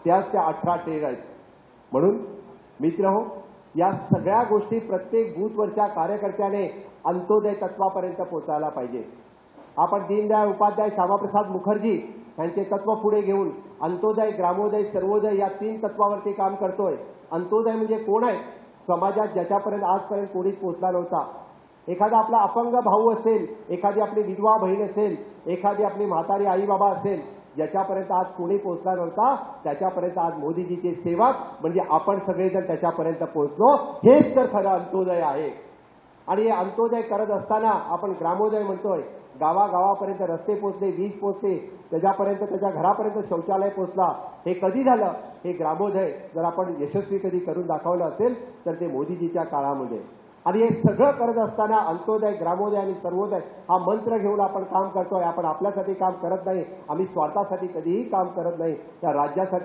त्याच त्या 18 ट्रेन आहेत. म्हणून मित्रहो, या सगळ्या गोष्टी प्रत्येक बूथवरच्या कार्यकर्त्याने अंत्योदय तत्वापर्यंत पोहोचायला पाहिजे. आपण दीनदयाळ उपाध्याय, श्यामाप्रसाद मुखर्जी यांचे तत्व पुढे घेऊन अंत्योदय, ग्रामोदय, सर्वोदय या 3 तत्वावरती काम करतोय. अंत्योदय म्हणजे कोण आहे? समाजात ज्याच्यापर्यंत आजपर्यंत कोणीच पोहोचला नव्हता. एखादा आपला अपंग भाऊ असेल, एखादी आपली विधवा बहीण असेल, एखादी आपली म्हातारी आई बाबा असेल, ज्याच्यापर्यंत आज कोणी पोहोचला नव्हता, त्याच्यापर्यंत आज मोदीजीचे सेवक म्हणजे आपण सगळेजण त्याच्यापर्यंत पोहोचलो. हेच तर खरं अंत्योदय आहे. आणि हे अंत्योदय करत असताना आपण ग्रामोदय म्हणतोय. गावागावापर्यंत रस्ते पोहोचले, वीज पोहोचली, त्याच्यापर्यंत त्याच्या घरापर्यंत शौचालय पोहोचला. हे कधी झालं? हे ग्रामोदय जर आपण यशस्वी कधी करून दाखवलं असेल तर ते मोदीजीच्या काळामध्ये. आणि हे सगळं करत असताना अंत्योदय, ग्रामोदय आणि सर्वोदय हा मंत्र घेऊन आपण काम करतोय. आपण आपल्यासाठी काम करत नाही, आम्ही स्वार्थासाठी कधीही काम करत नाही, त्या राज्यासाठी